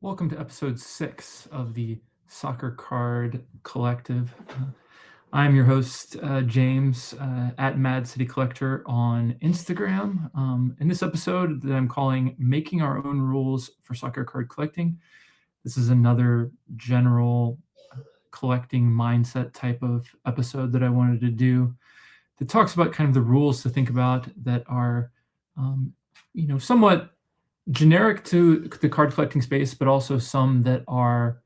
Welcome to episode 6 of the Soccer Card Collective. I'm your host, James, at Mad City Collector on Instagram. In this episode that I'm calling Making Our Own Rules for Soccer Card Collecting, this is another general collecting mindset type of episode that I wanted to do that talks about kind of the rules to think about that are, somewhat generic to the card collecting space, but also some that are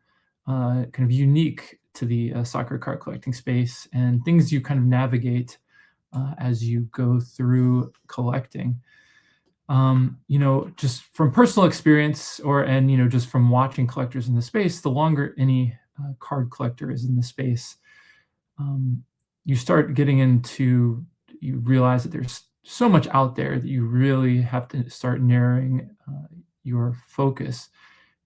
kind of unique to the soccer card collecting space and things you kind of navigate as you go through collecting. Just from personal experience just from watching collectors in the space, the longer any card collector is in the space, you start getting into, you realize that there's so much out there that you really have to start narrowing your focus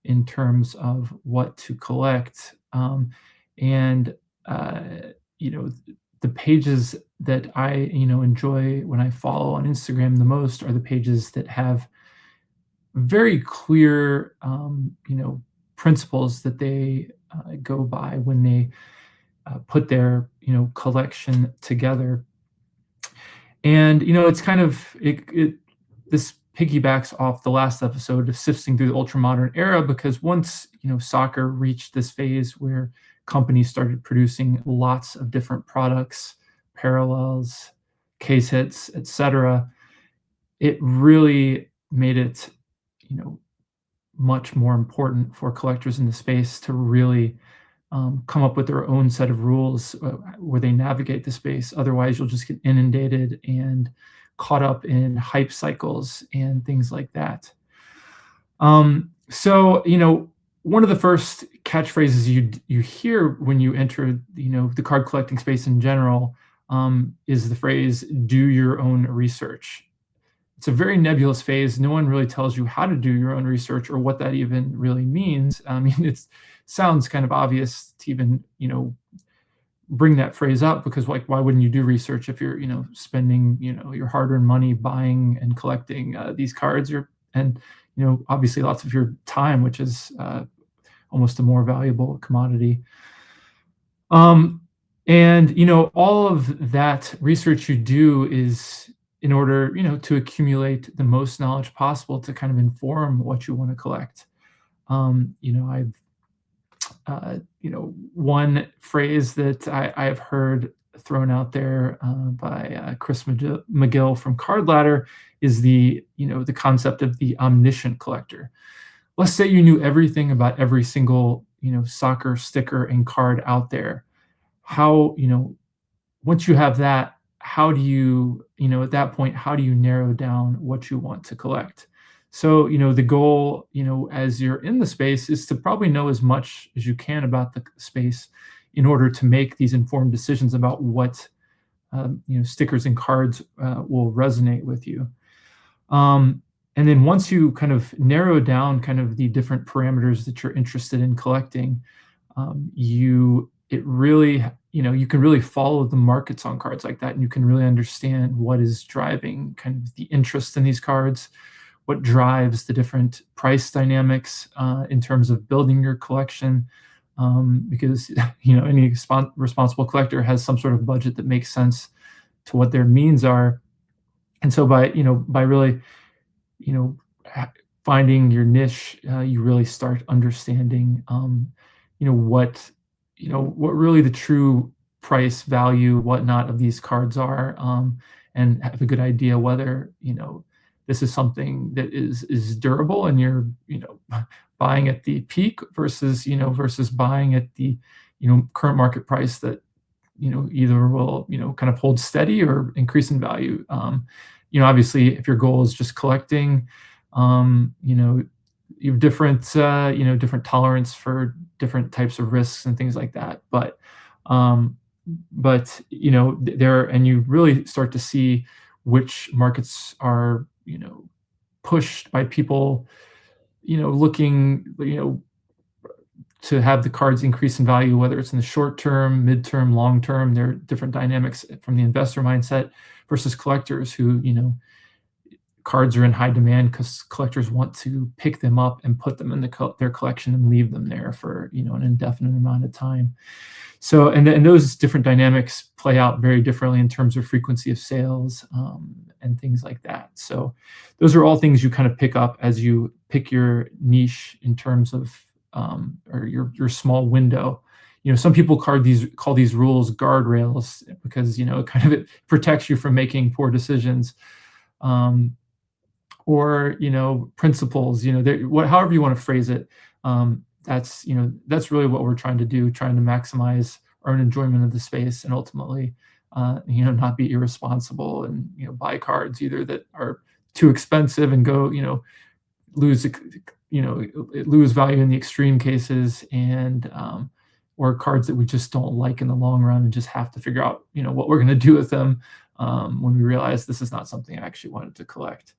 in terms of what to collect. And the pages that I enjoy when I follow on Instagram the most are the pages that have very clear principles that they go by when they put their collection together. And it's kind of this piggybacks off the last episode of sifting through the ultra-modern era, because once soccer reached this phase where companies started producing lots of different products, parallels, case hits, etc., it really made it much more important for collectors in the space to really come up with their own set of rules where they navigate the space. Otherwise, you'll just get inundated and caught up in hype cycles and things like that. One of the first catchphrases you hear when you enter the card collecting space in general is the phrase "do your own research." It's a very nebulous phase. No one really tells you how to do your own research or what that even really means. I mean, it sounds kind of obvious to even, bring that phrase up, because why wouldn't you do research if you're, spending, your hard-earned money buying and collecting these cards, obviously lots of your time, which is almost a more valuable commodity. All of that research you do is in order, to accumulate the most knowledge possible to kind of inform what you want to collect. One phrase that I've heard thrown out there by Chris McGill from Card Ladder is the concept of the omniscient collector. Let's say you knew everything about every single, soccer sticker and card out there. How, once you have that, how do you, at that point, how do you narrow down what you want to collect? So, the goal, as you're in the space is to probably know as much as you can about the space in order to make these informed decisions about what, stickers and cards will resonate with you. And then once you kind of narrow down kind of the different parameters that you're interested in collecting, you can really follow the markets on cards like that, and you can really understand what is driving kind of the interest in these cards, what drives the different price dynamics in terms of building your collection, because any responsible collector has some sort of budget that makes sense to what their means are. And so by really finding your niche, you really start understanding what really the true price, value, whatnot of these cards are, and have a good idea whether this is something that is durable and you're buying at the peak versus buying at the current market price that either will kind of hold steady or increase in value. Obviously, if your goal is just collecting, you have different different tolerance for different types of risks and things like that. But there, and you really start to see which markets are pushed by people looking to have the cards increase in value, whether it's in the short term, mid-term, long term. There are different dynamics from the investor mindset versus collectors who cards are in high demand because collectors want to pick them up and put them in their collection and leave them there for an indefinite amount of time. So, and those different dynamics play out very differently in terms of frequency of sales, and things like that. So, those are all things you kind of pick up as you pick your niche in terms of, or your small window. Some people call these rules guardrails because it kind of it protects you from making poor decisions, um, or principles. However you want to phrase it. That's really what we're trying to do, trying to maximize our own enjoyment of the space and ultimately, not be irresponsible and buy cards either that are too expensive and go lose lose value in the extreme cases, and or cards that we just don't like in the long run and just have to figure out what we're going to do with them, when we realize this is not something I actually wanted to collect.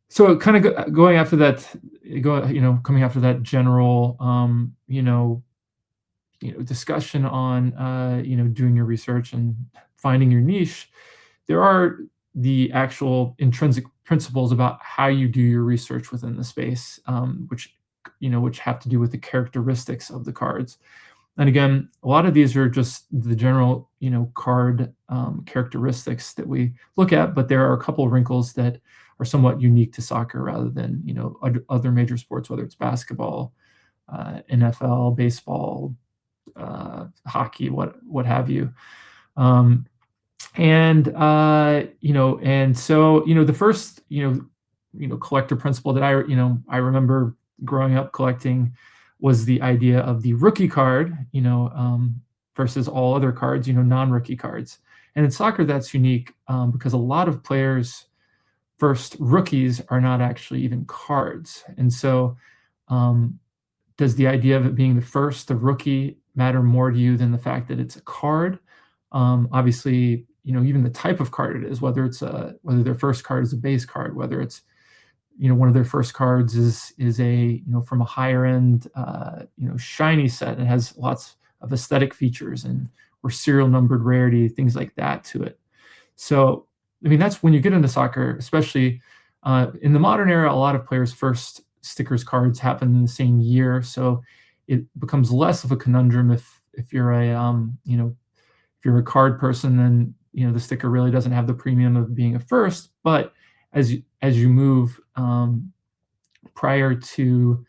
So kind of going after that, coming after that general, discussion on, doing your research and finding your niche, there are the actual intrinsic principles about how you do your research within the space, which have to do with the characteristics of the cards. And again, a lot of these are just the general, card, characteristics that we look at, but there are a couple of wrinkles that are somewhat unique to soccer rather than other major sports, whether it's basketball, NFL, baseball, hockey, what have you. And so the first collector principle that I remember growing up collecting was the idea of the rookie card, versus all other cards, non-rookie cards. And in soccer, that's unique, because a lot of players' first rookies are not actually even cards. And so, does the idea of it being the rookie, matter more to you than the fact that it's a card? Obviously, even the type of card it is, whether their first card is a base card, whether it's one of their first cards is a from a higher end shiny set and has lots of aesthetic features and or serial numbered rarity, things like that to it. So I mean that's when you get into soccer, especially in the modern era, a lot of players' first stickers cards happen in the same year, so it becomes less of a conundrum if you're if you're a card person, then the sticker really doesn't have the premium of being a first. But as you move, prior to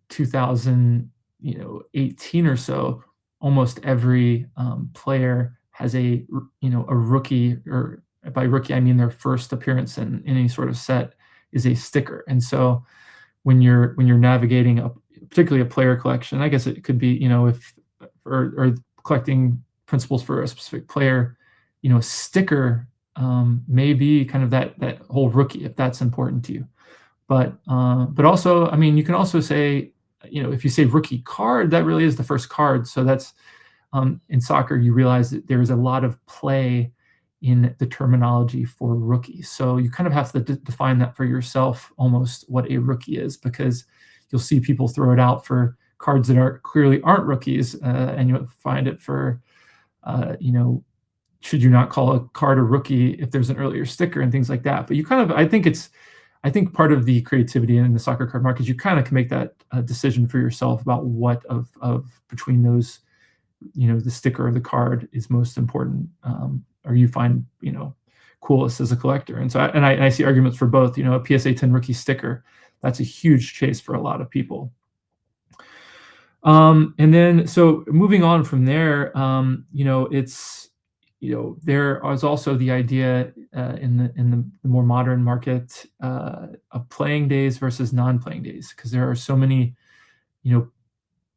2018 or so, almost every player has a rookie, or by rookie I mean their first appearance in any sort of set is a sticker. And so when you're navigating particularly a player collection, I guess it could be if or collecting principles for a specific player, a sticker may be kind of that whole rookie, if that's important to you. But also, I mean, you can also say, if you say rookie card, that really is the first card. So that's in soccer, you realize that there's a lot of play in the terminology for rookie. So you kind of have to define that for yourself, almost what a rookie is, because you'll see people throw it out for cards that clearly aren't rookies, and you'll find it for, should you not call a card a rookie if there's an earlier sticker and things like that. But you kind of, I think part of the creativity in the soccer card market is you kind of can make that decision for yourself about what of between those, the sticker or the card is most important, or you find, coolest as a collector. And so, I see arguments for both. A PSA 10 rookie sticker, that's a huge chase for a lot of people. And then, so moving on from there, it's, there is also the idea in the more modern market of playing days versus non-playing days, because there are so many,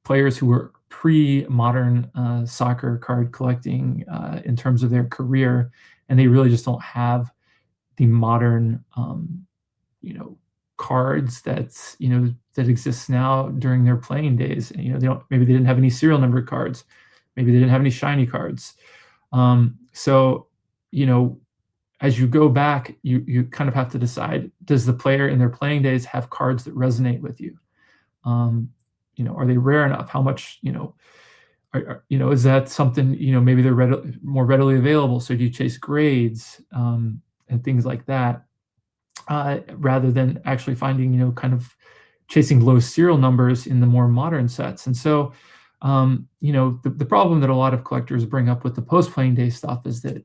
players who were pre-modern soccer card collecting in terms of their career, and they really just don't have the modern, cards that exists now during their playing days. And, maybe they didn't have any serial numbered cards, maybe they didn't have any shiny cards. So, as you go back, you kind of have to decide, does the player in their playing days have cards that resonate with you? Are they rare enough? How much, is that something, maybe they're more readily available. So do you chase grades, and things like that? rather than actually finding, kind of chasing low serial numbers in the more modern sets. And so, the problem that a lot of collectors bring up with the post playing day stuff is that,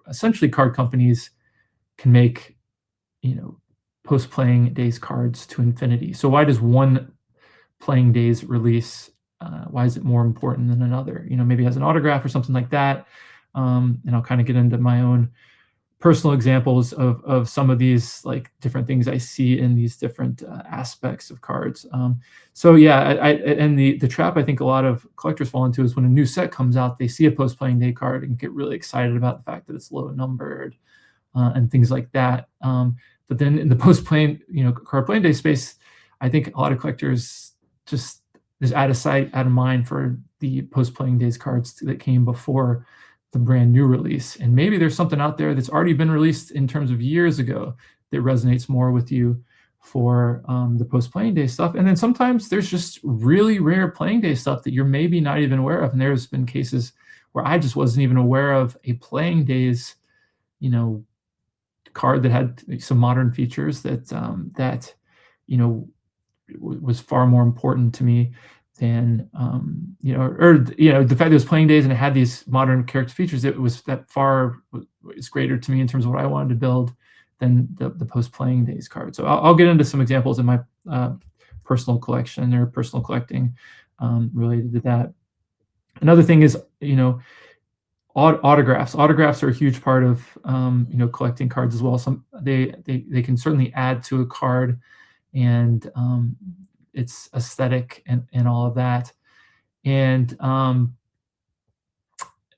essentially card companies can make, you know, post playing days cards to infinity. So why does one playing days release, why is it more important than another? Maybe it has an autograph or something like that. And I'll kind of get into my own personal examples of some of these like different things I see in these different aspects of cards. So yeah, and the trap I think a lot of collectors fall into is when a new set comes out, they see a post playing day card and get really excited about the fact that it's low numbered and things like that. But then in the post playing, card playing day space, I think a lot of collectors just out of sight, out of mind for the post playing days cards that came before the brand new release. And maybe there's something out there that's already been released in terms of years ago that resonates more with you for the post playing day stuff. And then sometimes there's just really rare playing day stuff that you're maybe not even aware of. And there's been cases where I just wasn't even aware of a playing days, card that had some modern features that was far more important to me than the fact that it was playing days and it had these modern character features. It was that far is greater to me in terms of what I wanted to build than the post playing days card. So I'll get into some examples in my personal collection or personal collecting related to that. Another thing is autographs. Autographs are a huge part of collecting cards as well. They can certainly add to a card and its aesthetic and all of that. And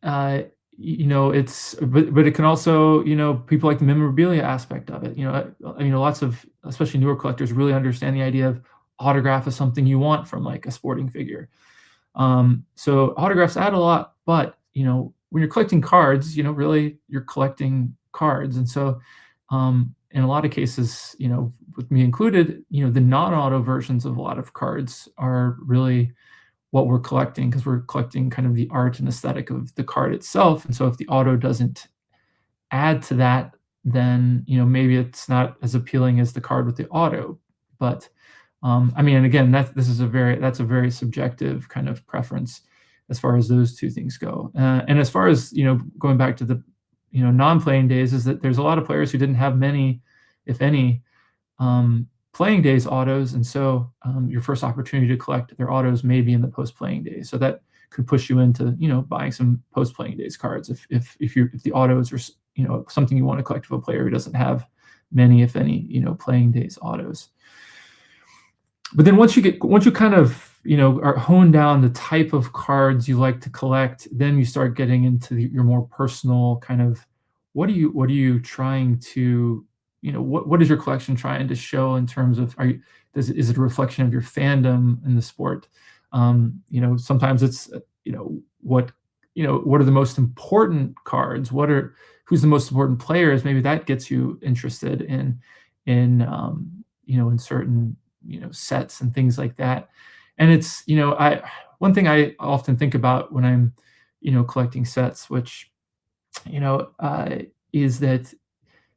but it can also, people like the memorabilia aspect of it. Lots of especially newer collectors really understand the idea of autograph is something you want from like a sporting figure. So autographs add a lot, but when you're collecting cards, really you're collecting cards. And so in a lot of cases, with me included, the non-auto versions of a lot of cards are really what we're collecting because we're collecting kind of the art and aesthetic of the card itself. And so if the auto doesn't add to that, then, maybe it's not as appealing as the card with the auto. But and again, that's a very subjective kind of preference as far as those two things go. And as far as, going back to the, non-playing days, is that there's a lot of players who didn't have many, if any, playing days autos. And so your first opportunity to collect their autos may be in the post-playing days. So that could push you into, buying some post-playing days cards if the autos are, something you want to collect of a player who doesn't have many, if any, playing days autos. But then once you kind of, are honed down the type of cards you like to collect, then you start getting into your more personal kind of, what are you trying to, what is your collection trying to show in terms of, is it a reflection of your fandom in the sport? Sometimes it's, what are the most important cards? Who's the most important players? Maybe that gets you interested in certain, sets and things like that. And it's, one thing I often think about when I'm, collecting sets, which, is that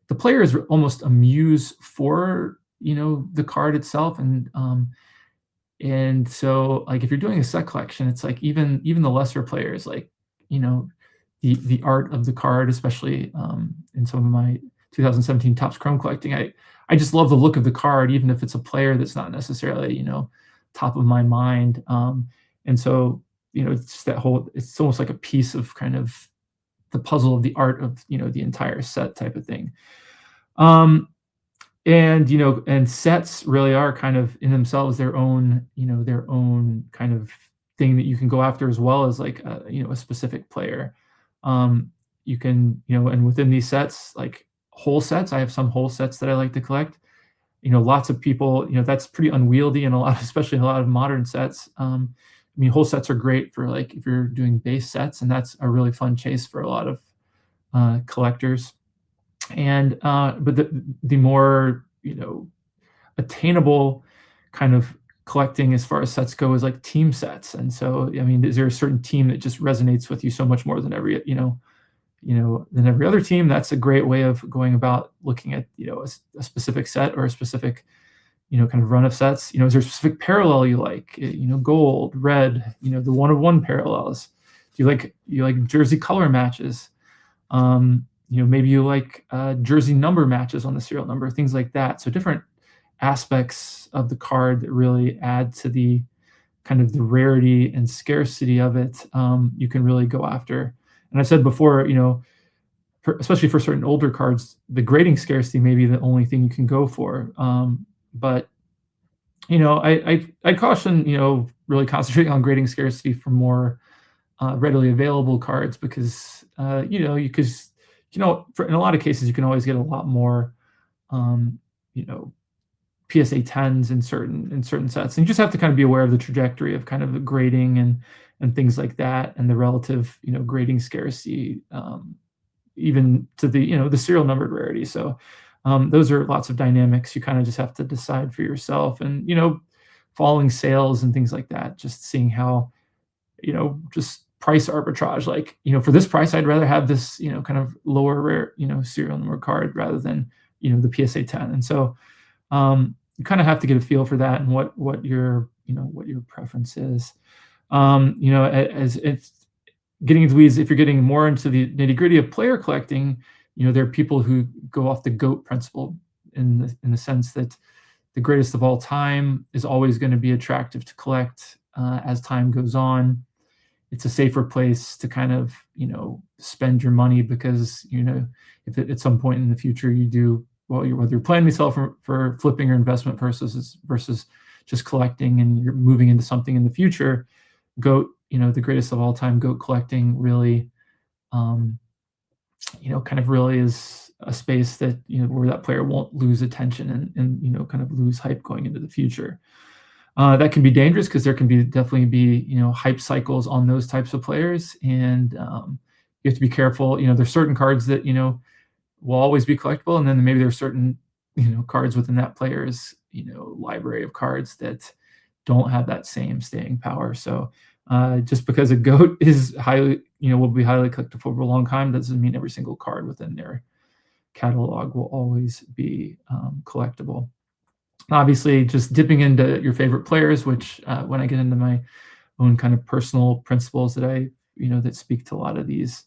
the player is almost a muse for, the card itself. And so like, if you're doing a set collection, it's like, even the lesser players, like, the art of the card, especially in some of my 2017 Topps Chrome collecting, I just love the look of the card, even if it's a player that's not necessarily, top of my mind. And so, it's just it's almost like a piece of kind of the puzzle of the art of, the entire set type of thing. And sets really are kind of in themselves their own kind of thing that you can go after, as well as like, a specific player. You can, and within these sets, like whole sets, I have some whole sets that I like to collect. Lots of people, that's pretty unwieldy in especially a lot of modern sets. Whole sets are great for like, if you're doing base sets, and that's a really fun chase for a lot of collectors. And but the more, attainable kind of collecting as far as sets go is like team sets. And so, is there a certain team that just resonates with you so much more than every, than every other team. That's a great way of going about looking at, a specific set or a specific, kind of run of sets. Is there a specific parallel you like? Gold, red, the one of one parallels. Do you like jersey color matches? Maybe you like jersey number matches on the serial number, things like that. So different aspects of the card that really add to the kind of the rarity and scarcity of it. You can really go after. And I said before, especially for certain older cards, the grading scarcity may be the only thing you can go for. But I caution, really concentrating on grading scarcity for more readily available cards, because in a lot of cases you can always get a lot more um, you know PSA 10s in certain sets, and you just have to kind of be aware of the trajectory of kind of the grading and things like that, and the relative grading scarcity, even to the serial numbered rarity. So those are lots of dynamics you kind of just have to decide for yourself, and following sales and things like that, just seeing how just price arbitrage. Like, for this price, I'd rather have this, kind of lower rare, serial number card rather than, the PSA 10. And so you kind of have to get a feel for that and what your preference is. As it's getting into the weeds, if you're getting more into the nitty gritty of player collecting, there are people who go off the GOAT principle in the sense that the greatest of all time is always going to be attractive to collect as time goes on. It's a safer place to kind of spend your money, because if at some point in the future you do well, whether you're planning to sell for flipping or investment versus just collecting, and you're moving into something in the future, GOAT, the greatest of all time, GOAT collecting really kind of really is a space that where that player won't lose attention and kind of lose hype going into the future. That can be dangerous, because there can definitely be hype cycles on those types of players, and you have to be careful. There's certain cards that will always be collectible, and then maybe there's certain cards within that player's library of cards that don't have that same staying power. So just because a GOAT is will be highly collectible for a long time, doesn't mean every single card within their catalog will always be collectible. Obviously, just dipping into your favorite players, which when I get into my own kind of personal principles that speak to a lot of these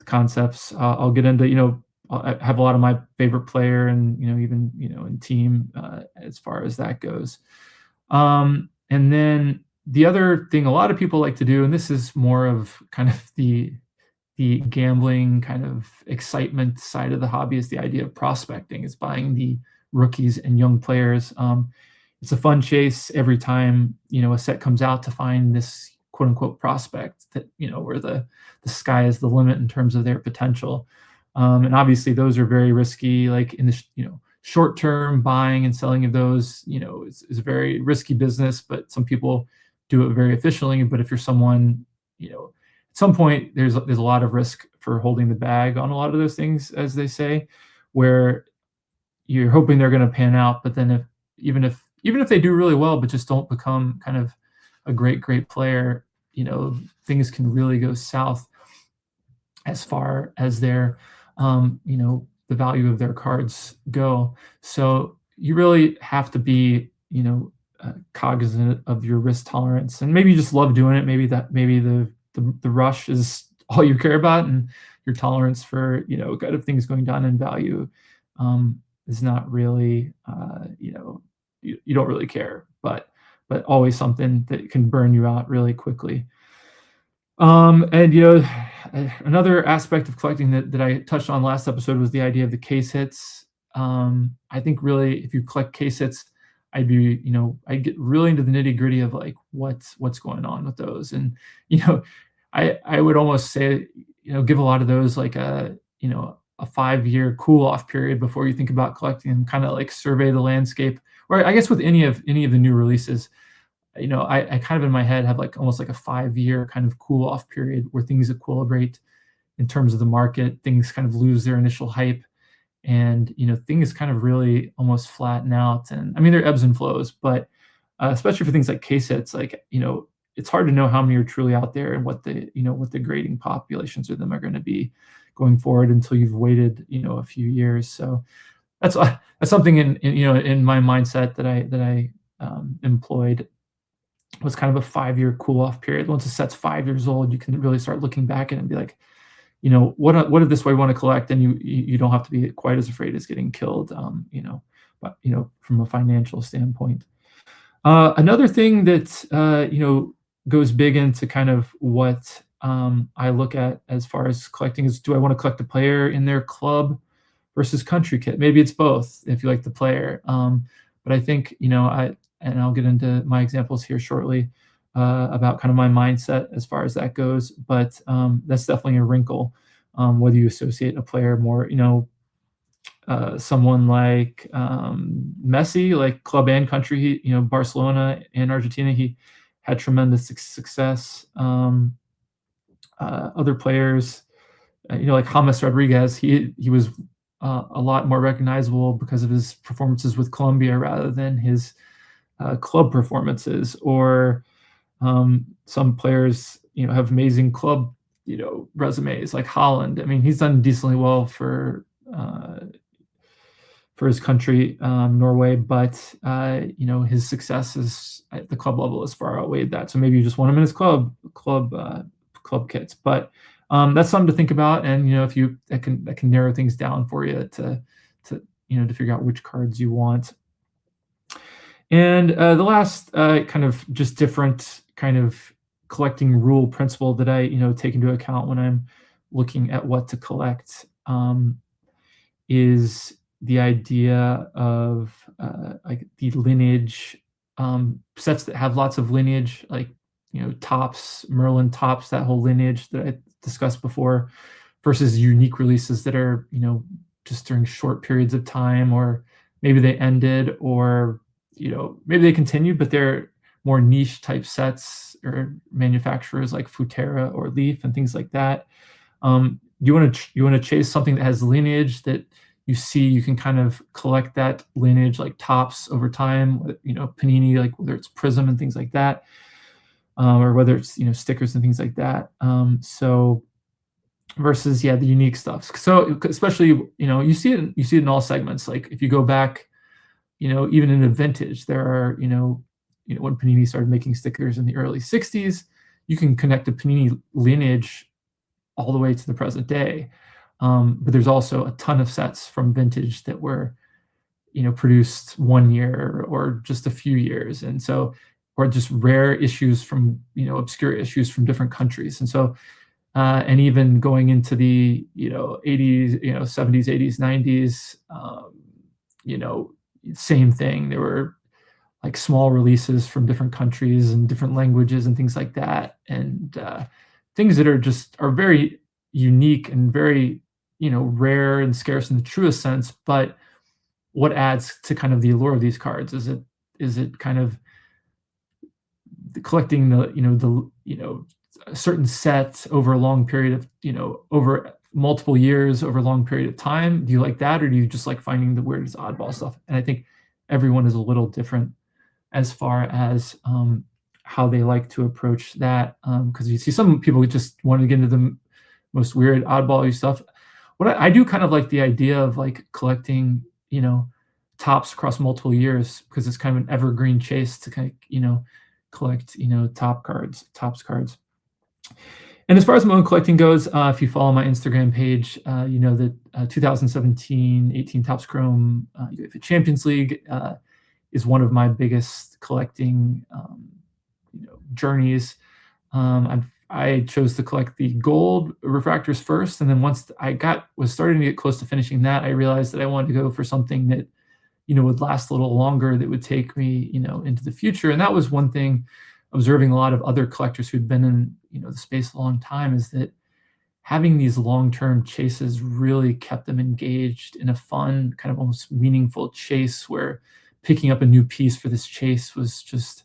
concepts, I'll get into, I have a lot of my favorite player, and even in team, as far as that goes. And then the other thing a lot of people like to do, and this is more of kind of the gambling kind of excitement side of the hobby, is the idea of prospecting, is buying the rookies and young players. It's a fun chase every time a set comes out, to find this quote unquote prospect that where the sky is the limit in terms of their potential. And obviously those are very risky. Like in the short term, buying and selling of those is a very risky business, but some people do it very efficiently. But if you're someone at some point, there's a lot of risk for holding the bag on a lot of those things, as they say, where you're hoping they're going to pan out, but then even if they do really well, but just don't become kind of a great player, things can really go south as far as their the value of their cards go. So you really have to be cognizant of your risk tolerance, and maybe you just love doing it. Maybe the rush is all you care about, and your tolerance for kind of things going down in value is not really you don't really care, but always something that can burn you out really quickly. And another aspect of collecting that I touched on last episode was the idea of the case hits. I think really, if you collect case hits, I'd get really into the nitty gritty of like what's going on with those, and I would almost say give a lot of those like a 5-year cool off period before you think about collecting, and kind of like survey the landscape. Or I guess with any of the new releases, I kind of in my head have like almost like a 5-year kind of cool off period where things equilibrate in terms of the market, things kind of lose their initial hype, and things kind of really almost flatten out. And I mean, there are ebbs and flows, but especially for things like case hits, like it's hard to know how many are truly out there and what the grading populations of them are going to be going forward until you've waited, a few years. So that's something in my mindset that I employed, was kind of a 5-year cool off period. Once a set's 5 years old, you can really start looking back at it and be like, what if this way I want to collect, and you don't have to be quite as afraid as getting killed, but from a financial standpoint. Another thing that goes big into kind of what I look at as far as collecting is, do I want to collect the player in their club versus country kit? Maybe it's both if you like the player. But I think, and I'll get into my examples here shortly about kind of my mindset as far as that goes. But that's definitely a wrinkle, whether you associate a player more, someone like Messi, like club and country, Barcelona and Argentina, he had tremendous success. Other players, like James Rodriguez, he was a lot more recognizable because of his performances with Colombia rather than his club performances. Or some players, have amazing club, resumes, like Haaland. I mean, he's done decently well for his country, Norway, but his success is at the club level has far outweighed that. So maybe you just want him in his club kits. But that's something to think about, and if that can narrow things down for you to figure out which cards you want. And the last kind of just different kind of collecting rule principle that I take into account when I'm looking at what to collect is the idea of like the lineage, sets that have lots of lineage, like Topps, Merlin Topps, that whole lineage that I discussed before, versus unique releases that are just during short periods of time, or maybe they ended, or maybe they continued, but they're more niche type sets or manufacturers like Futera or Leaf and things like that. You want to chase something that has lineage, that you see you can kind of collect that lineage, like Topps, over time. Panini, like whether it's Prism and things like that, or whether it's stickers and things like that. So versus the unique stuff. So especially you see it in all segments. Like if you go back, even in the vintage, there are when Panini started making stickers in the early '60s, you can connect the Panini lineage all the way to the present day. But there's also a ton of sets from vintage that were, produced 1 year or just a few years. And so, or just rare issues from, obscure issues from different countries. And so, and even going into the, 80s, 70s, 80s, 90s, same thing. There were like small releases from different countries and different languages and things like that. And things that are very unique and very, rare and scarce in the truest sense. But what adds to kind of the allure of these cards? Is it kind of collecting a certain set over a long period of, over multiple years, over a long period of time? Do you like that, or do you just like finding the weirdest oddball stuff? And I think everyone is a little different as far as how they like to approach that. Because you see some people who just want to get into the most weird oddball stuff. What I do kind of like the idea of like collecting, Topps across multiple years, because it's kind of an evergreen chase to kind of, collect, Topps cards. And as far as my own collecting goes, if you follow my Instagram page, you know that 2017-18 Topps Chrome UEFA Champions League is one of my biggest collecting, journeys. I chose to collect the gold refractors first, and then once I was starting to get close to finishing that, I realized that I wanted to go for something that, would last a little longer, that would take me, into the future. And that was one thing, observing a lot of other collectors who'd been in, the space a long time, is that having these long-term chases really kept them engaged in a fun, kind of almost meaningful chase, where picking up a new piece for this chase was just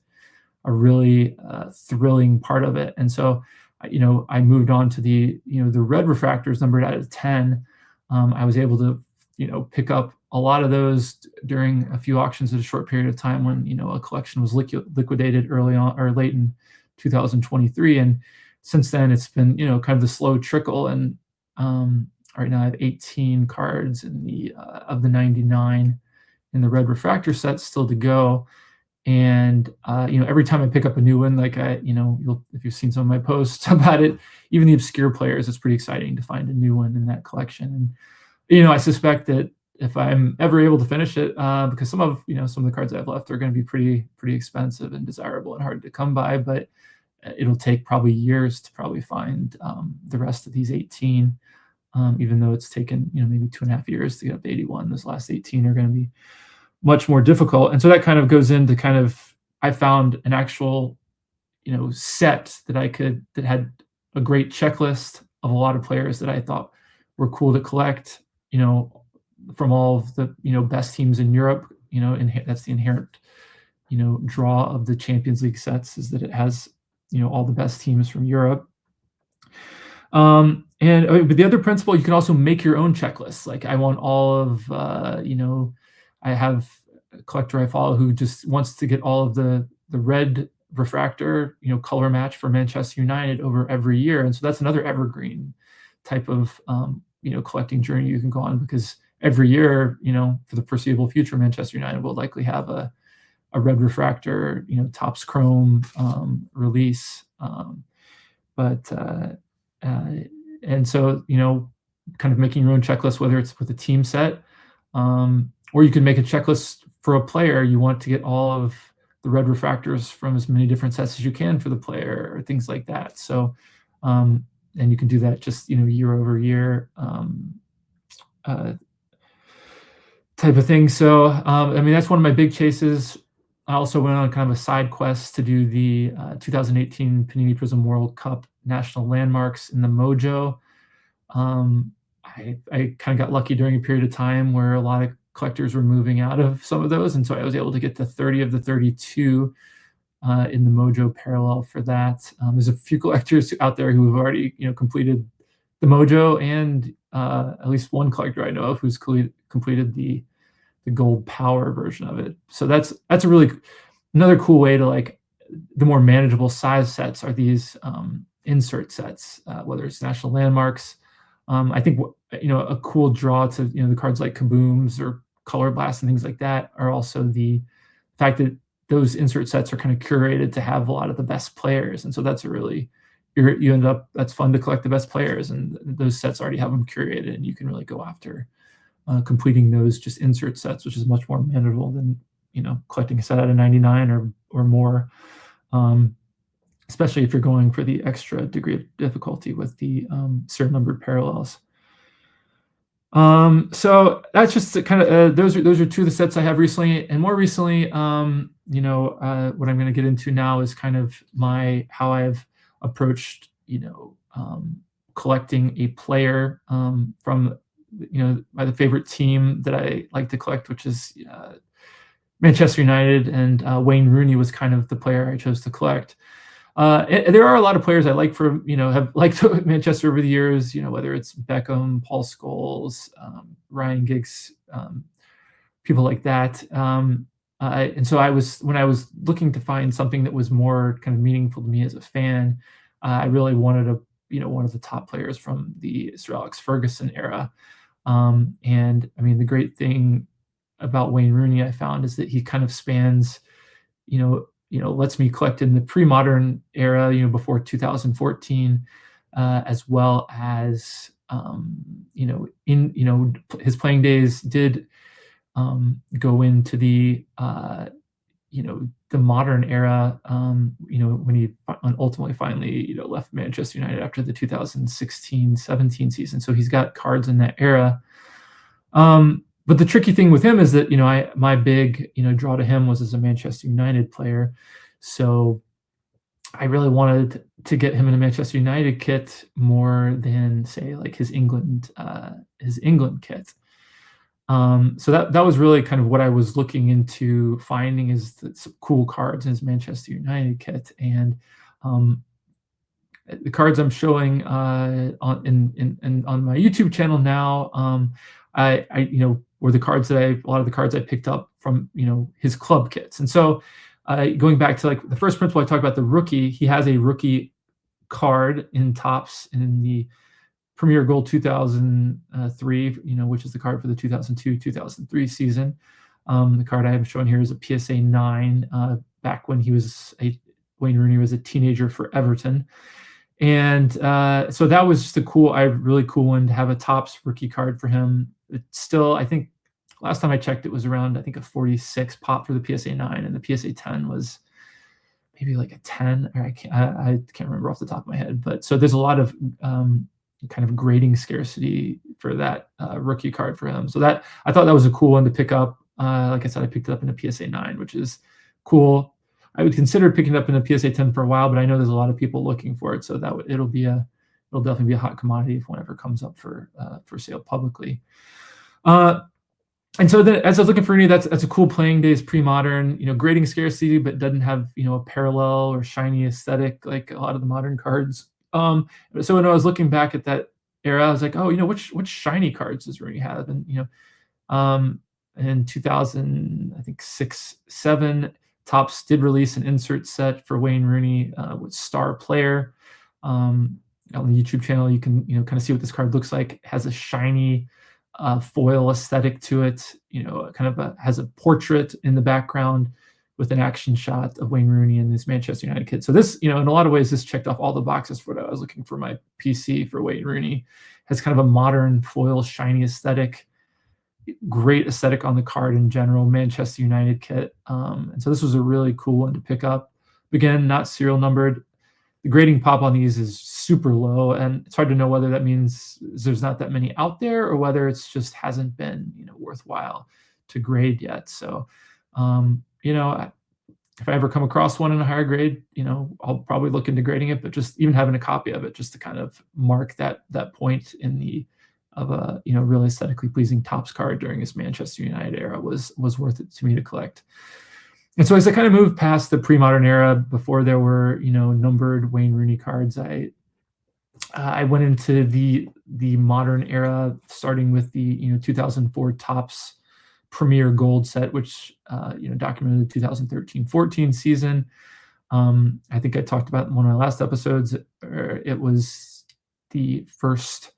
a really thrilling part of it. And so, I moved on to the red refractors numbered out of 10. I was able to, pick up a lot of those during a few auctions at a short period of time when, a collection was liquidated early on or late in 2023. And since then, it's been, kind of the slow trickle. And right now I have 18 cards in the of the 99 in the red refractor set still to go. And every time I pick up a new one, like if you've seen some of my posts about it, even the obscure players, it's pretty exciting to find a new one in that collection. And I suspect that if I'm ever able to finish it, because some of the cards I have left are going to be pretty expensive and desirable and hard to come by, but it'll take probably years to probably find the rest of these 18. Even though it's taken maybe 2.5 years to get up to 81, those last 18 are going to be much more difficult. And so that kind of goes into I found an actual set that had a great checklist of a lot of players that I thought were cool to collect, from all of the best teams in Europe. That's the inherent draw of the Champions League sets, is that it has all the best teams from Europe. But the other principle, you can also make your own checklists. Like I want all of I have a collector I follow who just wants to get all of the red refractor color match for Manchester United over every year. And so that's another evergreen type of collecting journey you can go on, because every year for the foreseeable future, Manchester United will likely have a red refractor Topps Chrome release. And so kind of making your own checklist, whether it's with a team set, or you can make a checklist for a player. You want to get all of the red refractors from as many different sets as you can for the player, or things like that. So and you can do that just year over year type of thing. So that's one of my big chases. I also went on kind of a side quest to do the 2018 Panini Prism World Cup National Landmarks in the Mojo. I kind of got lucky during a period of time where a lot of collectors were moving out of some of those, and so I was able to get to 30 of the 32 in the Mojo parallel for that. There's a few collectors out there who have already completed the Mojo, and at least one collector I know of who's completed the gold power version of it. So that's a really another cool way to the more manageable size sets are these insert sets, whether it's national landmarks. I think a cool draw to the cards like Kabooms or Color Blast and things like that are also the fact that those insert sets are kind of curated to have a lot of the best players, and so that's a really that's fun to collect the best players, and those sets already have them curated, and you can really go after completing those just insert sets, which is much more manageable than collecting a set out of 99 or more, especially if you're going for the extra degree of difficulty with the serial numbered parallels. So that's just kind of those are two of the sets I have recently, and more recently, what I'm going to get into now is kind of how I've approached collecting a player from by the favorite team that I like to collect, which is Manchester United, and Wayne Rooney was kind of the player I chose to collect. There are a lot of players I like have liked Manchester over the years, whether it's Beckham, Paul Scholes, Ryan Giggs, people like that. And so when I was looking to find something that was more kind of meaningful to me as a fan, I really wanted one of the top players from the Sir Alex Ferguson era. And the great thing about Wayne Rooney I found is that he kind of spans, lets me collect in the pre-modern era, before 2014, as well as, his playing days did go into the, the modern era, when he ultimately finally, left Manchester United after the 2016-17 season. So he's got cards in that era. But the tricky thing with him is that, my big, draw to him was as a Manchester United player. So I really wanted to get him in a Manchester United kit more than, say, like his England kit. So that was really kind of what I was looking into finding, is some cool cards in his Manchester United kit. And the cards I'm showing on my YouTube channel now, I were the cards a lot of the cards I picked up from his club kits. And so going back to like the first principle I talked about, the rookie, he has a rookie card in Topps in the Premier Gold 2003, which is the card for the 2002-2003 season. The card I am showing here is a PSA 9, back when Wayne Rooney was a teenager for Everton. And so that was just a really cool one to have a Topps rookie card for him. It's still, I think, last time I checked, it was around, I think, a 46 pop for the PSA 9, and the PSA 10 was maybe like a 10, or I can't remember off the top of my head. But so there's a lot of kind of grading scarcity for that rookie card for him. So that, I thought that was a cool one to pick up. Like I said, I picked it up in a PSA 9, which is cool. I would consider picking it up in a PSA 10 for a while, but I know there's a lot of people looking for it, so that it'll definitely be a hot commodity if whenever it comes up for sale publicly. And so as I was looking for Rooney, that's a cool playing days pre-modern, grading scarcity, but doesn't have a parallel or shiny aesthetic like a lot of the modern cards. So when I was looking back at that era, I was like, oh, which shiny cards does Rooney have? And in 2000, I think 6, 7, Topps did release an insert set for Wayne Rooney with Star Player. On the YouTube channel, you can kind of see what this card looks like. It has a shiny foil aesthetic to it. Has a portrait in the background with an action shot of Wayne Rooney and this Manchester United kid. So this, in a lot of ways, this checked off all the boxes for what I was looking for my PC for Wayne Rooney. Has kind of a modern foil shiny aesthetic. Great aesthetic on the card in general, Manchester United kit. And so this was a really cool one to pick up. Again, not serial numbered. The grading pop on these is super low, and it's hard to know whether that means there's not that many out there or whether it's just hasn't been worthwhile to grade yet. So, if I ever come across one in a higher grade, I'll probably look into grading it, but just even having a copy of it just to kind of mark that point of a really aesthetically pleasing Topps card during his Manchester United era was worth it to me to collect. And so as I kind of moved past the pre-modern era, before there were numbered Wayne Rooney cards, I went into the modern era, starting with the 2004 Topps Premier Gold set, which documented the 2013-14 season. I think I talked about in one of my last episodes. It was the first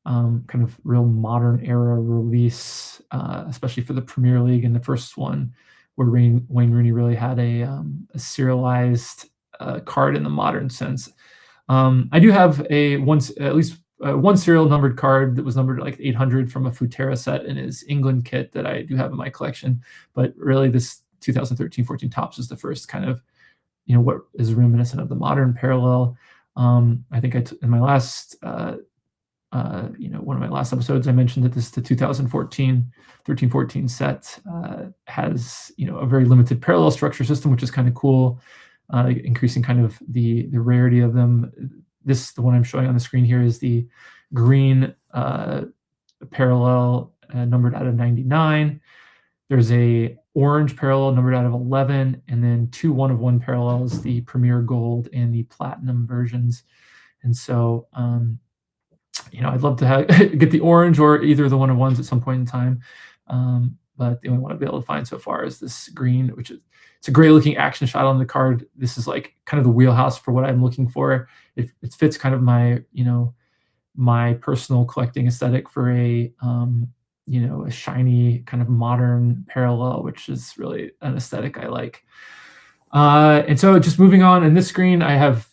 kind of real modern era release, especially for the Premier League, and the first one where Wayne Rooney really had a serialized card in the modern sense. I do have at least one serial numbered card that was numbered like 800 from a Futera set in his England kit that I do have in my collection. But really, this 2013-14 Topps is the first kind of what is reminiscent of the modern parallel. I think in my last one of my last episodes, I mentioned that the 2013-14 set has a very limited parallel structure system, which is kind of cool, increasing kind of the rarity of them. The one I'm showing on the screen here is the green parallel numbered out of 99. There's a orange parallel numbered out of 11, and then 2 1-of-1 parallels, the Premier Gold and the Platinum versions. And so I'd love to get the orange or either of the 1-of-1s at some point in time. But the only one I've been able to find so far is this green, which it's a great looking action shot on the card. This is like kind of the wheelhouse for what I'm looking for. It fits kind of my, my personal collecting aesthetic for a shiny kind of modern parallel, which is really an aesthetic I like. And so just moving on, in this screen, I have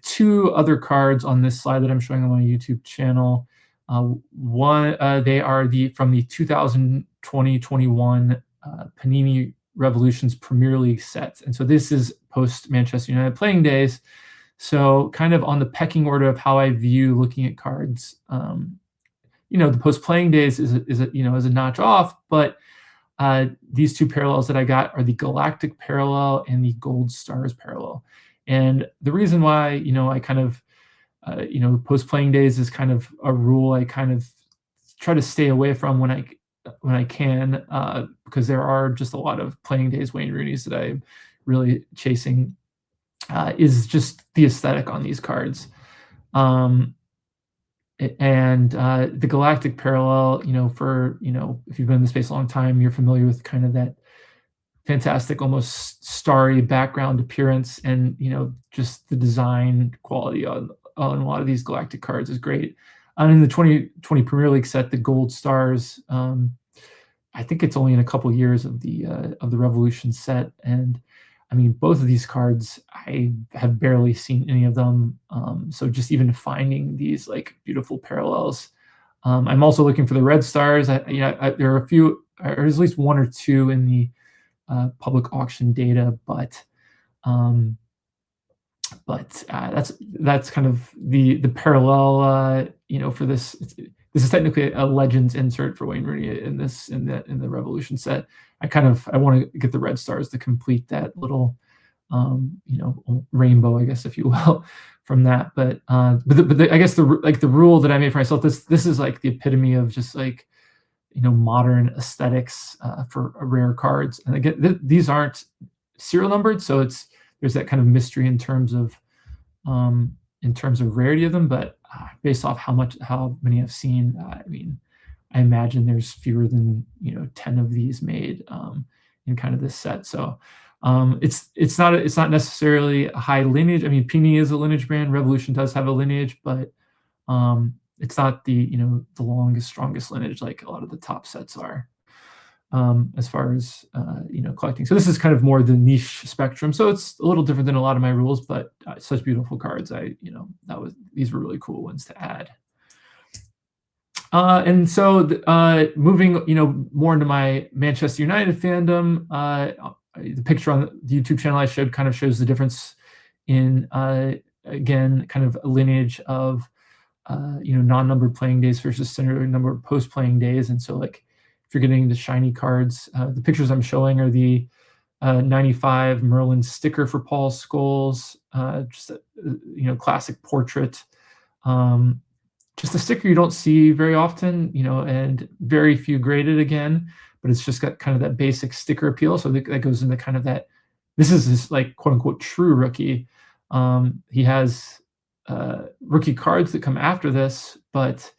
2 other cards on this slide that I'm showing on my YouTube channel. They are from the 2020-21 Panini Revolutions Premier League set. And so this is post Manchester United playing days. So kind of on the pecking order of how I view looking at cards, the post playing days is a notch off, but these 2 parallels that I got are the Galactic parallel and the Gold Stars parallel. And the reason why, I kind of, post playing days is kind of a rule I kind of try to stay away from when I can, because there are just a lot of playing days Wayne Rooney's that I'm really chasing, is just the aesthetic on these cards. And the Galactic parallel, if you've been in the space a long time, you're familiar with kind of that fantastic, almost starry background appearance, and just the design quality on a lot of these galactic cards is great. In the 2020 Premier League set, the gold stars, I think it's only in a couple years of the Revolution set, and I mean both of these cards, I have barely seen any of them. So just even finding these like beautiful parallels. I'm also looking for the red stars. There are a few, or at least one or two in the public auction data, um, that's kind of the parallel. For this, this is technically a Legends insert for Wayne Rooney in the Revolution set. I want to get the red stars to complete that little rainbow, I guess, if you will, from that. I guess the rule that I made for myself, this is like the epitome of just like modern aesthetics for rare cards. And again, these aren't serial numbered, so there's that kind of mystery in terms of rarity of them. But based off how many I've seen, I mean, I imagine there's fewer than 10 of these made in kind of this set. So it's not necessarily a high lineage. I mean, Panini is a lineage brand. Revolution does have a lineage, but it's not the longest, strongest lineage like a lot of the top sets are, as far as collecting. So this is kind of more the niche spectrum. So it's a little different than a lot of my rules, but such beautiful cards. These were really cool ones to add. And so moving more into my Manchester United fandom, the picture on the YouTube channel I showed kind of shows the difference in again kind of a lineage of non-numbered playing days versus standard number of post-playing days. And so like if you're getting the shiny cards, the pictures I'm showing are the 95 Merlin sticker for Paul Scholes, just a classic portrait. Just a sticker you don't see very often, and very few graded again, but it's just got kind of that basic sticker appeal. So that goes into kind of that. This is his like quote unquote true rookie. He has rookie cards that come after this, but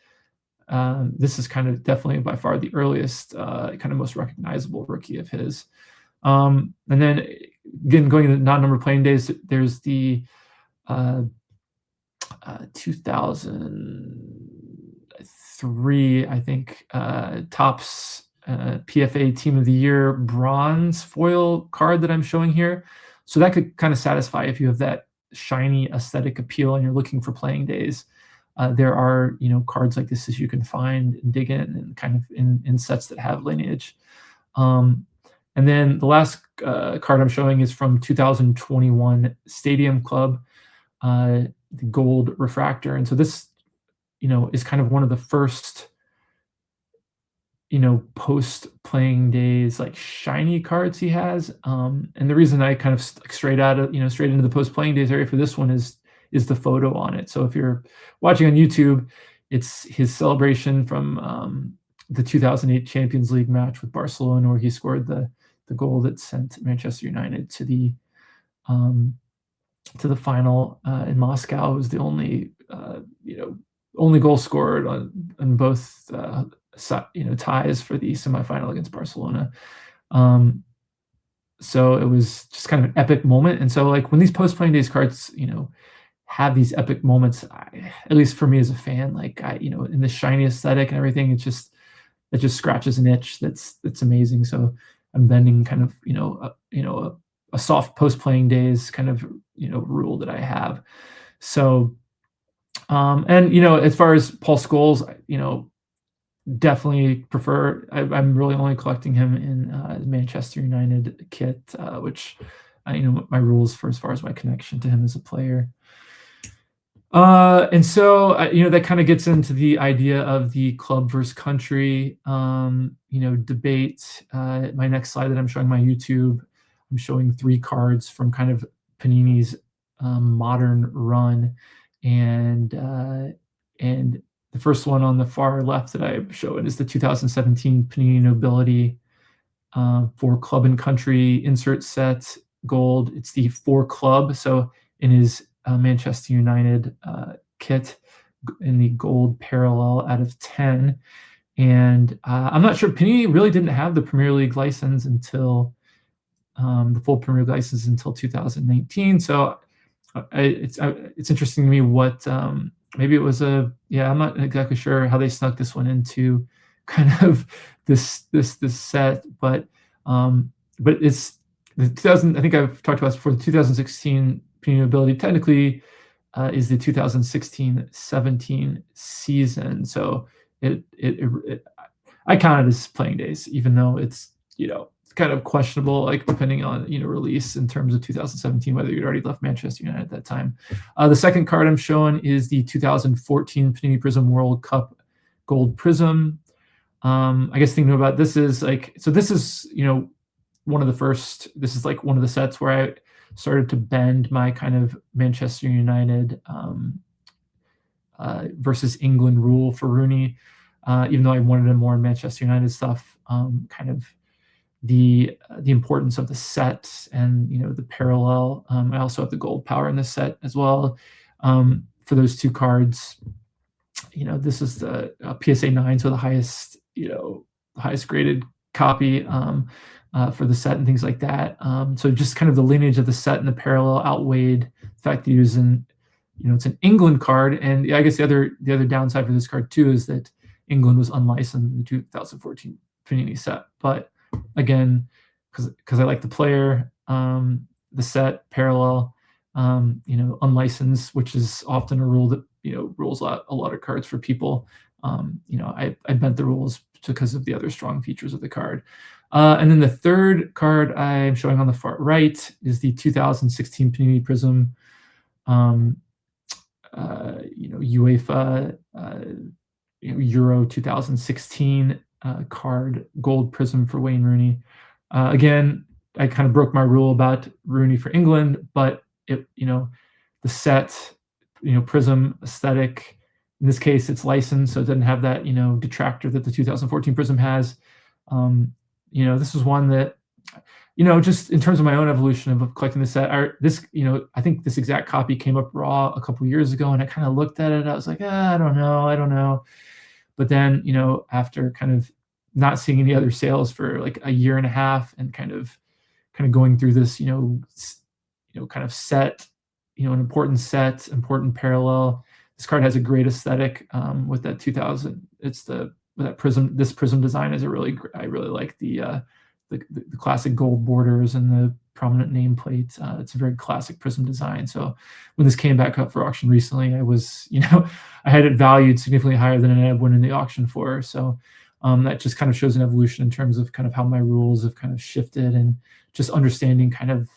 this is kind of definitely by far the earliest, kind of most recognizable rookie of his. And then again, going into non-numbered playing days, there's the 2003, I think, Topps PFA Team of the Year bronze foil card that I'm showing here. So that could kind of satisfy if you have that shiny aesthetic appeal and you're looking for playing days. There are cards like this as you can find and dig in and kind of in sets that have lineage. And then the last card I'm showing is from 2021 Stadium Club, the gold refractor. And so this is kind of one of the first post playing days like shiny cards he has. And the reason I kind of straight into the post playing days area for this one is the photo on it. So if you're watching on YouTube, it's his celebration from the 2008 Champions League match with Barcelona, where he scored the goal that sent Manchester United to the final in Moscow. It was the only goal scored on both ties for the semifinal against Barcelona. So it was just kind of an epic moment. And so like when these post-playing days cards, have these epic moments, at least for me as a fan, like in the shiny aesthetic and everything, it just scratches an itch that's amazing. So I'm bending kind of a soft post-playing days kind of rule that I have. So and as far as Paul Scholes, definitely prefer. I'm really only collecting him in Manchester United kit, which my rules for as far as my connection to him as a player. And so that kind of gets into the idea of the club versus country debate. My next slide that I'm showing my YouTube, I'm showing 3 cards from kind of Panini's modern run, and the first one on the far left that I show it is the 2017 Panini Nobility for Club and Country insert set gold. It's the 4 club, so in his Manchester United kit in the gold parallel out of 10. And I'm not sure, Panini really didn't have the Premier League license until the full Premier League license until 2019. So it's interesting to me what maybe it was a yeah, I'm not exactly sure how they snuck this one into kind of this set, but it's the 2000. I think I've talked about this before. The 2016 Premium Ability technically is the 2016-17 season. So it I count it as playing days, even though it's kind of questionable, like depending on release in terms of 2017, whether you'd already left Manchester United at that time. The second card I'm showing is the 2014 Panini Prism World Cup Gold Prism. I guess thinking about this is like, so this is one of the first. This is like one of the sets where I started to bend my kind of Manchester United versus England rule for Rooney, even though I wanted him more in Manchester United stuff. Kind of the importance of the set and the parallel. I also have the gold power in this set as well. For those two cards, this is the PSA 9, so the highest graded copy for the set and things like that. So just kind of the lineage of the set and the parallel outweighed the fact that it's an England card. And I guess the other downside for this card too is that England was unlicensed in the 2014 Panini set. But again, because I like the player, the set, parallel, unlicensed, which is often a rule that rules out a lot of cards for people. I bent the rules because of the other strong features of the card. And then the third card I'm showing on the far right is the 2016 Panini Prism, UEFA Euro 2016 card gold prism for Wayne Rooney. Again, I kind of broke my rule about Rooney for England, but the set, prism aesthetic. In this case, it's licensed, so it doesn't have that detractor that the 2014 prism has. This is one that just in terms of my own evolution of collecting the set, I think this exact copy came up raw a couple years ago, and I kind of looked at it. I was like, I don't know. But then, after kind of not seeing any other sales for like a year and a half, and kind of going through this, kind of set, an important parallel. This card has a great aesthetic with that 2000. With that prism. This prism design is I really like the classic gold borders and the prominent nameplate. It's a very classic prism design. So when this came back up for auction recently, I was, I had it valued significantly higher than I went in the auction for. So that just kind of shows an evolution in terms of kind of how my rules have kind of shifted, and just understanding kind of,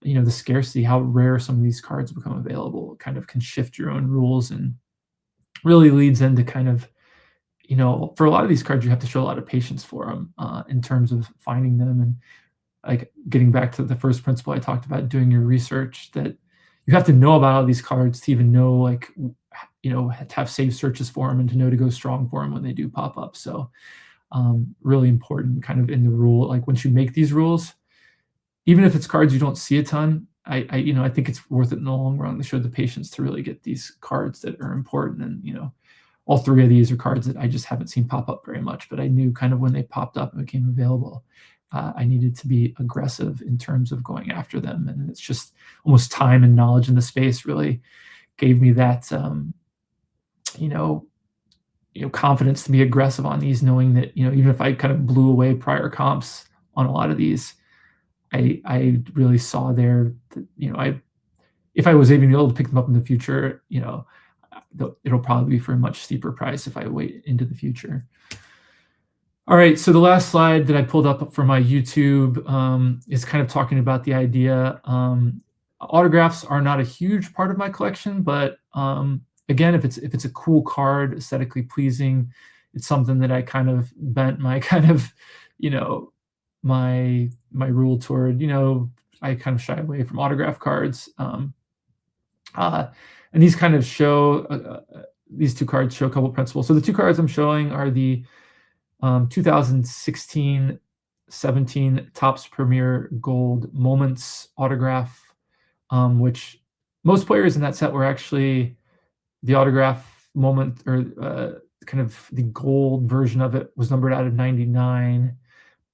the scarcity, how rare some of these cards become available, kind of can shift your own rules, and really leads into kind of, for a lot of these cards, you have to show a lot of patience for them in terms of finding them. And like getting back to the first principle I talked about, doing your research, that you have to know about all these cards to even know, like, to have safe searches for them, and to know to go strong for them when they do pop up. So really important kind of in the rule, like once you make these rules, even if it's cards you don't see a ton, I think it's worth it in the long run to show the patience to really get these cards that are important. And all three of these are cards that I just haven't seen pop up very much, but I knew kind of when they popped up and became available, I needed to be aggressive in terms of going after them. And it's just almost time and knowledge in the space really gave me that, confidence to be aggressive on these, knowing that, even if I kind of blew away prior comps on a lot of these, I really saw there that, if I was even able to pick them up in the future, it'll probably be for a much steeper price if I wait into the future. All right, so the last slide that I pulled up for my YouTube is kind of talking about the idea. Autographs are not a huge part of my collection, but again, if it's a cool card, aesthetically pleasing, it's something that I kind of bent my kind of, my rule toward. I kind of shy away from autograph cards. And these kind of show, these two cards show a couple principles. So the two cards I'm showing are the 2016-17 Topps Premier Gold Moments autograph, which most players in that set were actually the autograph moment, or kind of the gold version of it was numbered out of 99.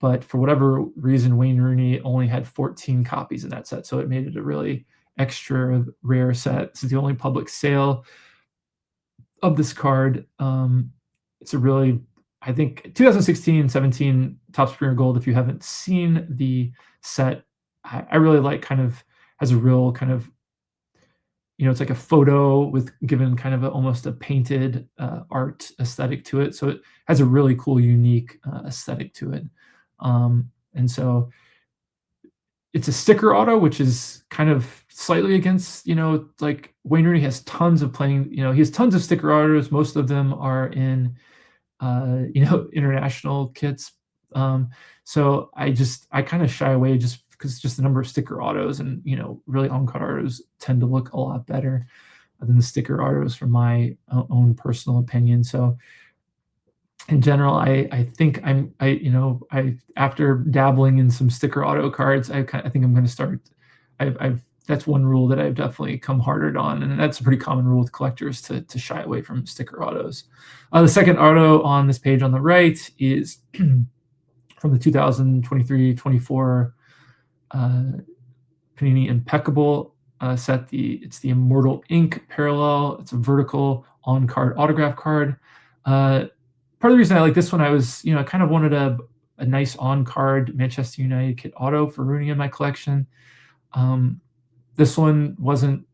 but for whatever reason, Wayne Rooney only had 14 copies in that set, so it made it a really extra rare set. This is the only public sale of this card. It's a really, I think, 2016-17 Topps Premier Gold. If you haven't seen the set, I really like, kind of has a real kind of, it's like a photo with given kind of almost a painted art aesthetic to it. So it has a really cool, unique aesthetic to it. And so it's a sticker auto, which is kind of slightly against, like Wayne Rooney has tons of he has tons of sticker autos. Most of them are in, international kits. So I kind of shy away just because just the number of sticker autos, and, really on-card autos tend to look a lot better than the sticker autos, from my own personal opinion. So in general, I think after dabbling in some sticker auto cards, I think I'm going to start. That's one rule that I've definitely come harder on, and that's a pretty common rule with collectors to shy away from sticker autos. The second auto on this page on the right is from the 2023-24 Panini Impeccable set. It's the Immortal Ink Parallel. It's a vertical on-card autograph card. Part of the reason I like this one, I kind of wanted a nice on-card Manchester United kit auto for Rooney in my collection. This one wasn't,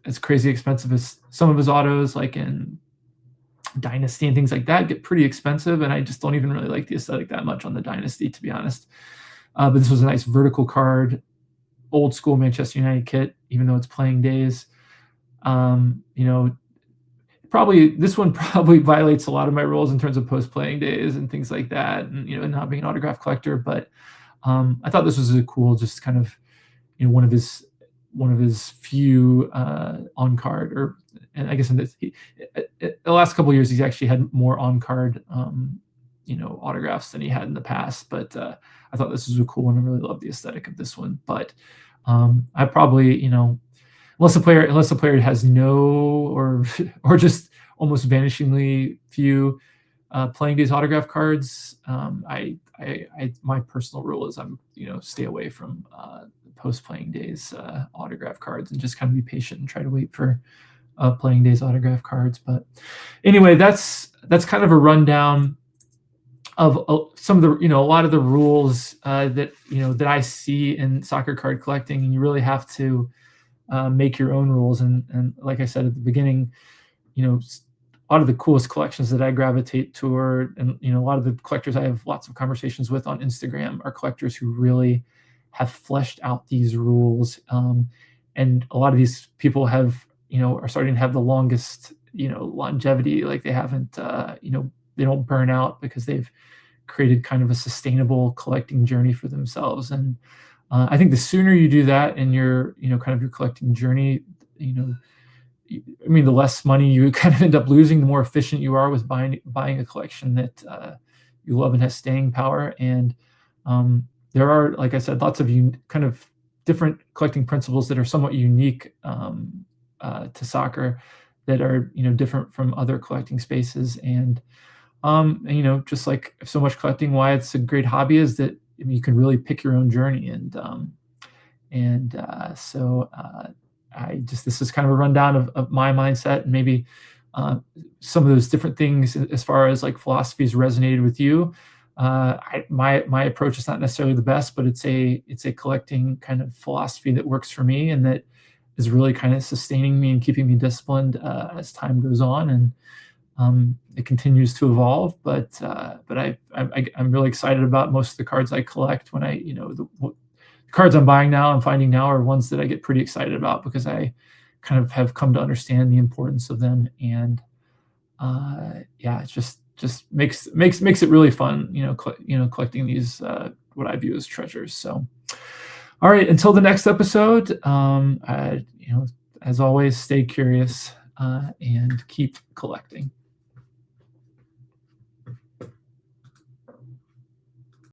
as crazy expensive as some of his autos, like in Dynasty and things like that, get pretty expensive, and I just don't even really like the aesthetic that much on the Dynasty, to be honest. But this was a nice vertical card, old school Manchester United kit, even though it's playing days. This one probably violates a lot of my rules in terms of post-playing days and things like that, and and not being an autograph collector. But I thought this was a cool, just kind of one of his few on-card, and I guess in the last couple of years he's actually had more on-card autographs than he had in the past. But I thought this was a cool one. I really love the aesthetic of this one. But I probably unless the player has no or just almost vanishingly few playing days autograph cards, my personal rule is I'm stay away from post playing days autograph cards, and just kind of be patient and try to wait for playing days autograph cards. But anyway, that's kind of a rundown of some of the a lot of the rules that I see in soccer card collecting, and you really have to make your own rules. And like I said at the beginning, a lot of the coolest collections that I gravitate toward, and a lot of the collectors I have lots of conversations with on Instagram, are collectors who really have fleshed out these rules. And a lot of these people have are starting to have the longest longevity. Like they haven't they don't burn out because they've created kind of a sustainable collecting journey for themselves. And I think the sooner you do that in your kind of your collecting journey, the less money you kind of end up losing, the more efficient you are with buying a collection that you love and has staying power. And there are, like I said, lots of kind of different collecting principles that are somewhat unique to soccer, that are different from other collecting spaces. And just like so much collecting, why it's a great hobby is that you can really pick your own journey. So this is kind of a rundown of my mindset, and maybe some of those different things as far as like philosophies resonated with you. My approach is not necessarily the best, but it's a collecting kind of philosophy that works for me, and that is really kind of sustaining me and keeping me disciplined as time goes on. And it continues to evolve, but I'm really excited about most of the cards I collect. When the cards I'm buying now, I'm finding now, are ones that I get pretty excited about, because I kind of have come to understand the importance of them. And it just makes it really fun, collecting these what I view as treasures. So, all right, until the next episode, as always, stay curious and keep collecting.